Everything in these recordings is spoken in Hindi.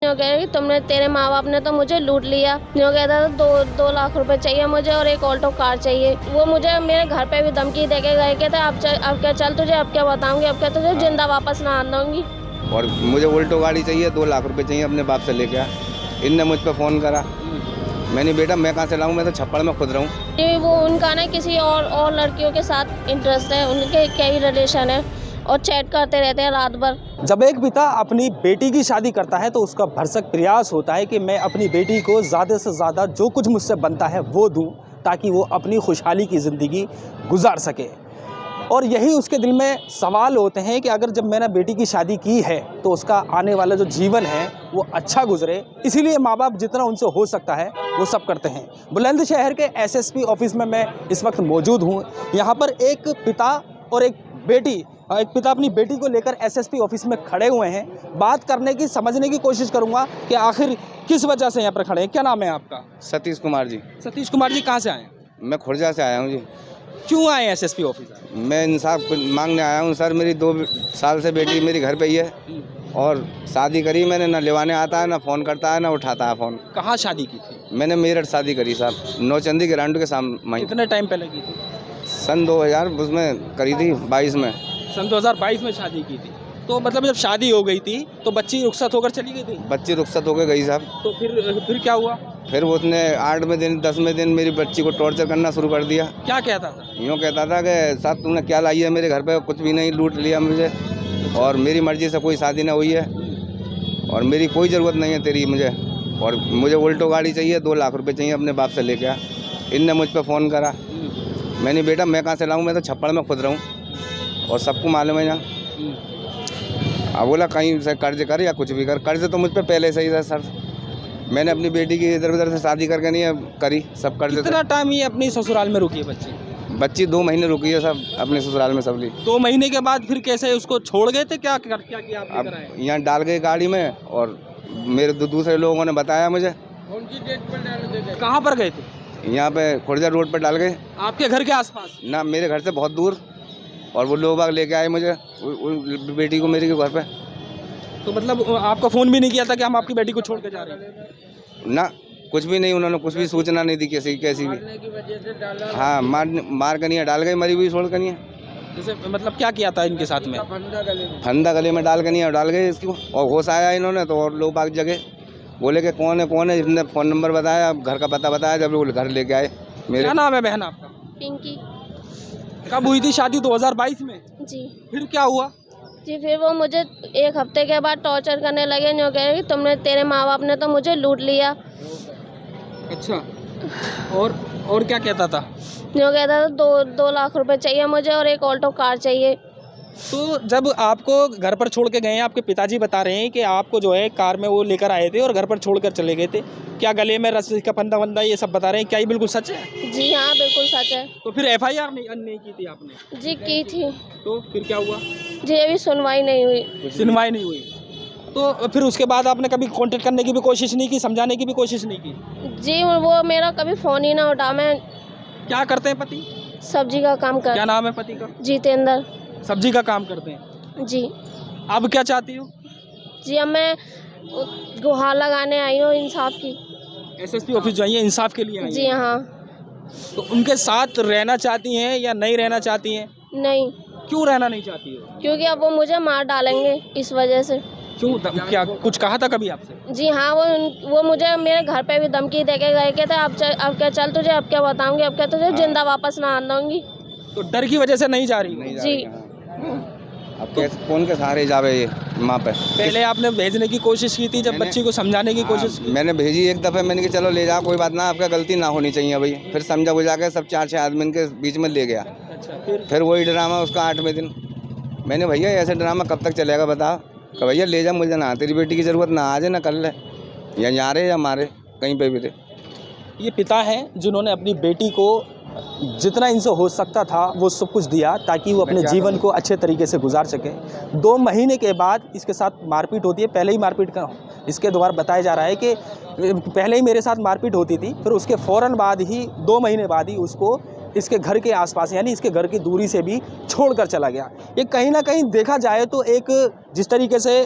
न्यू कह रही तुमने तेरे माँ बाप ने तो मुझे लूट लिया। न्यू कहता था 2 लाख रुपए चाहिए मुझे और एक ऑल्टो कार चाहिए। वो मुझे मेरे घर पे भी धमकी दे के गए, कहते अब क्या चल तुझे अब क्या बताऊंगी, अब क्या तुझे जिंदा वापस ना आने दूंगी। और मुझे ऑल्टो गाड़ी चाहिए, 2 लाख रुपए चाहिए अपने बाप से लेके। इनने मुझ पर फ़ोन करा, मैंने बेटा मैं कहाँ से लाऊं, मैं तो छप्पड़ में खुद रहूं। वो उनका ना किसी और लड़कियों के साथ इंटरेस्ट है, उनके कई रिलेशन है और चैट करते रहते हैं रात भर। जब एक पिता अपनी बेटी की शादी करता है तो उसका भरसक प्रयास होता है कि मैं अपनी बेटी को ज़्यादा से ज़्यादा जो कुछ मुझसे बनता है वो दूं, ताकि वो अपनी खुशहाली की ज़िंदगी गुजार सके। और यही उसके दिल में सवाल होते हैं कि अगर जब मैंने बेटी की शादी की है तो उसका आने वाला जो जीवन है वो अच्छा गुजरे, इसीलिए माँ बाप जितना उनसे हो सकता है वो सब करते हैं। बुलंदशहर के एसएसपी ऑफिस में मैं इस वक्त मौजूद हूँ। यहाँ पर एक पिता और एक पिता अपनी बेटी को लेकर एसएसपी ऑफिस में खड़े हुए हैं। बात करने की, समझने की कोशिश करूँगा कि आखिर किस वजह से यहाँ पर खड़े हैं। क्या नाम है आपका? सतीश कुमार जी। सतीश कुमार जी, कहाँ से आए हैं? मैं खुर्जा से आया हूँ जी। क्यों आए एसएसपी ऑफिस? मैं इंसाफ मांगने आया हूँ सर। मेरी 2 साल से बेटी मेरी घर पे ही है और शादी करी मैंने, ना लिवाने आता है, ना फ़ोन करता है, ना उठाता है फ़ोन। कहाँ शादी की थी? मैंने मेरठ शादी करी साहब, नौचंदी ग्राउंड के सामने। कितने टाइम पहले की थी? सन 2000 उसमें करी थी, 22 में। सन 2022 में शादी की थी। तो मतलब जब शादी हो गई थी तो बच्ची रुखसत होकर चली गई थी? बच्ची रुखसत होकर गई साहब। तो फिर क्या हुआ? फिर उसने 8वें दिन 10वें दिन मेरी बच्ची को टॉर्चर करना शुरू कर दिया। क्या कहता था? यूँ कहता था कि साहब तुमने क्या लाई है मेरे घर पे, कुछ भी नहीं, लूट लिया मुझे और मेरी मर्ज़ी से कोई शादी ना हुई है और मेरी कोई ज़रूरत नहीं है तेरी मुझे, और मुझे ऑल्टो गाड़ी चाहिए, 2 लाख रुपए चाहिए अपने बाप से लेके। इनने मुझ पर फ़ोन करा, मैंने बेटा मैं कहाँ से लाऊं, मैं तो छप्पड़ में खुद रहूं और सबको मालूम है यहाँ। अब बोला कहीं से कर्ज कर या कुछ भी कर, कर्ज तो मुझ पर पहले से ही था सर। मैंने अपनी बेटी की इधर उधर से शादी करके नहीं करी, सब कर्ज। कितना टाइम ये अपनी ससुराल में रुकी है बच्ची 2 महीने रुकी है सब अपने ससुराल में सब ली। 2 महीने के बाद फिर कैसे उसको छोड़ गए थे? क्या किया आपने? अब यहाँ डाल गए गाड़ी में और मेरे दूसरे लोगों ने बताया मुझे। कहाँ पर गए थे? यहाँ पे खुर्जा रोड पर डाल गए। आपके घर के आसपास? ना, मेरे घर से बहुत दूर, और वो लोग बाग लेके आए मुझे बेटी को मेरी के घर पे। तो मतलब आपका फ़ोन भी नहीं किया था कि हम आपकी बेटी को छोड़ के जा रहे हैं? ना, कुछ भी नहीं, उन्होंने कुछ भी सूचना नहीं दी कैसी भी। हाँ, मार कर नहीं डाल गए, मरी हुई छोड़ कर नहीं। जैसे मतलब क्या किया था इनके साथ में? फंदा गले में डाल कर नहीं डाल गए इसको, और होश आया इन्होंने तो और लोग बाग जगह बोले कि कौन है, इसने फ़ोन नंबर बताया, घर का पता बताया, जब लोग घर लेके आए। मेरे क्या नाम है बहन आपका? पिंकी। कब हुई थी शादी? 2022 में? जी। फिर क्या हुआ? जी, फिर वो मुझे 1 हफ्ते के बाद टॉर्चर करने लगे। न्यू कह रही तुमने तेरे माँ बाप ने तो मुझे लूट लिया। अच्छा, और क्या कहता था? न्यू कहता था 2 लाख रुपए चाहिए मुझे और एक ऑल्टो कार चाहिए। तो जब आपको घर पर छोड़ के गए हैं, आपके पिताजी बता रहे हैं कि आपको जो है कार में वो लेकर आए थे और घर पर छोड़कर चले गए थे, क्या गले में रस्सी का फंदा वंदा ये सब बता रहे हैं, क्या ये बिल्कुल सच है? जी हाँ, बिल्कुल सच है। तो फिर एफआईआर नहीं की थी आपने? जी की थी। तो फिर क्या हुआ? जी अभी सुनवाई नहीं हुई। सुनवाई नहीं हुई? तो फिर उसके बाद आपने कभी कांटेक्ट करने की भी कोशिश नहीं की, समझाने की भी कोशिश नहीं की? जी, वो मेरा कभी फ़ोन ही ना उठा। मैं क्या करते हैं पति? सब्जी का काम कर। क्या नाम है पति का? जितेंद्र। सब्जी का काम करते हैं जी। अब क्या चाहती हो? जी, अब मैं गुहार लगाने आई हूँ इंसाफ की। एसएसपी ऑफिस जो है इंसाफ के लिए आई हैं? जी हाँ। तो उनके साथ रहना चाहती हैं या नहीं रहना चाहती हैं? नहीं। क्यों रहना नहीं चाहती हो? क्योंकि अब वो मुझे मार डालेंगे इस वजह से। क्यों? क्या कुछ कहा था कभी आपसे? जी हाँ, वो मुझे मेरे घर पे भी धमकी दे के गए, कहते अब क्या चल तुझे अब क्या बताऊंगी, अब क्या तुझे जिंदा वापस ना आने दूंगी। तो डर की वजह से नहीं जा रही? जी। अब कौन के सहारे जावे ये माँ पे? पहले आपने भेजने की कोशिश की थी, जब बच्ची को समझाने की कोशिश की? मैंने भेजी एक दफ़े, मैंने कि चलो ले जाओ, कोई बात ना, आपका गलती ना होनी चाहिए भाई। फिर समझा बुझा के सब 4-6 आदमी के बीच में ले गया। अच्छा, फिर वही ड्रामा उसका 8वें दिन। मैंने भैया ऐसे ड्रामा कब तक चलेगा बताओ? कि भैया ले जा मुझे, ना तेरी बेटी की ज़रूरत, ना आज है ना कल है, या यहाँ रहे या मारे कहीं पे भी थे। ये पिता हैं जिन्होंने अपनी बेटी को जितना इनसे हो सकता था वो सब कुछ दिया ताकि वो अपने जीवन को अच्छे तरीके से गुजार सके। 2 महीने के बाद इसके साथ मारपीट होती है। पहले ही मारपीट का इसके द्वारा बताया जा रहा है कि पहले ही मेरे साथ मारपीट होती थी, फिर उसके फ़ौरन बाद ही 2 महीने बाद ही उसको इसके घर के आसपास यानी इसके घर की दूरी से भी छोड़कर चला गया। ये कहीं ना कहीं देखा जाए तो एक जिस तरीके से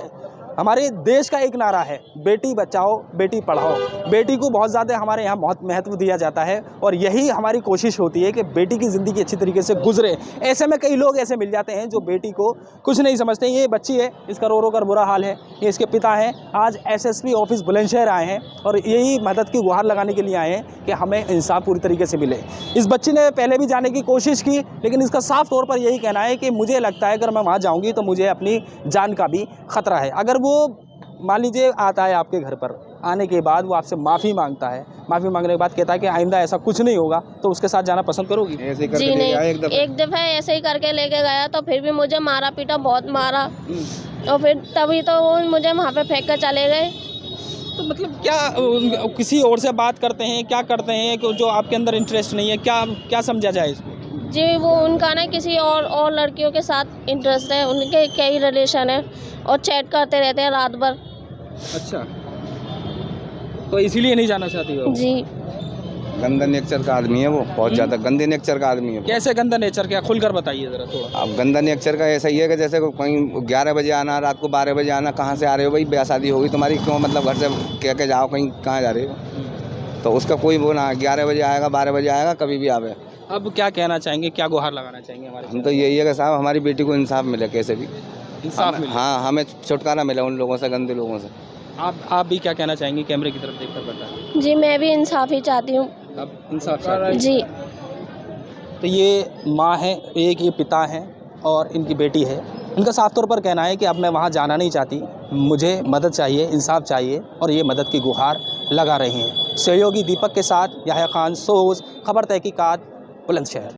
हमारे देश का एक नारा है, बेटी बचाओ बेटी पढ़ाओ। बेटी को बहुत ज़्यादा हमारे यहाँ बहुत महत्व दिया जाता है और यही हमारी कोशिश होती है कि बेटी की ज़िंदगी अच्छी तरीके से गुजरे। ऐसे में कई लोग ऐसे मिल जाते हैं जो बेटी को कुछ नहीं समझते। ये बच्ची है, इसका रो रो कर बुरा हाल है। ये इसके पिता हैं, आज एसएसपी ऑफिस बुलंदशहर आए हैं और यही मदद की गुहार लगाने के लिए आए हैं कि हमें इंसाफ पूरी तरीके से मिले। इस बच्ची ने पहले भी जाने की कोशिश की, लेकिन इसका साफ तौर पर यही कहना है कि मुझे लगता है अगर मैं वहाँ जाऊँगी तो मुझे अपनी जान का भी खतरा है। अगर वो मान लीजिए आता है आपके घर पर, आने के बाद वो आपसे माफ़ी मांगता है, माफ़ी मांगने के बाद कहता है कि आइंदा ऐसा कुछ नहीं होगा, तो उसके साथ जाना पसंद करोगी? ऐसे करके जी ले नहीं, गया एक दफ़ा ऐसे ही करके लेके गया तो फिर भी मुझे मारा पीटा, बहुत मारा और फिर तभी तो वो मुझे वहाँ पे फेंक कर चले गए। तो मतलब क्या किसी और से बात करते हैं, क्या करते हैं कि जो आपके अंदर इंटरेस्ट नहीं है, क्या समझा जाए इसको? जी वो उनका ना किसी और लड़कियों के साथ इंटरेस्ट है, उनके कई रिलेशन है और चैट करते रहते हैं रात भर। अच्छा, तो इसीलिए नहीं जाना चाहती हो? जी गंदा नेचर का आदमी है वो, बहुत ज़्यादा गंदे नेचर का आदमी है। कैसे गंदा नेचर? क्या खुलकर बताइए ज़रा थोड़ा। अब गंदा नेचर का ऐसा ही है कि जैसे कहीं 11 बजे आना, रात को 12 बजे आना, कहाँ से आ रहे हो भाई, ब्याह शादी होगी तुम्हारी, क्यों मतलब घर से कह के जाओ कहीं, कहाँ जा रहे हो? तो उसका कोई वो ना, 11 बजे आएगा, 12 बजे आएगा, कभी भी आवे। अब क्या कहना चाहेंगे, क्या गुहार लगाना चाहेंगे हमारे? हम तो यही है कि साहब हमारी बेटी को इंसाफ मिले, कैसे भी इंसाफ मिले। हाँ, हमें छुटकारा मिले उन लोगों से, गंदे लोगों से। आप भी क्या कहना चाहेंगे? कैमरे की तरफ देखकर बताएं। जी मैं भी इंसाफ ही चाहती हूँ। अब इंसाफ चाहते हैं। जी तो ये माँ है, एक ये पिता हैं और इनकी बेटी है। इनका साफ तौर पर कहना है कि अब मैं वहाँ जाना नहीं चाहती, मुझे मदद चाहिए, इंसाफ चाहिए और ये मदद की गुहार लगा रही हैं। सहयोगी दीपक के साथ याह्या खान, सोज, खबर तहकीकात, बुलंदशहर।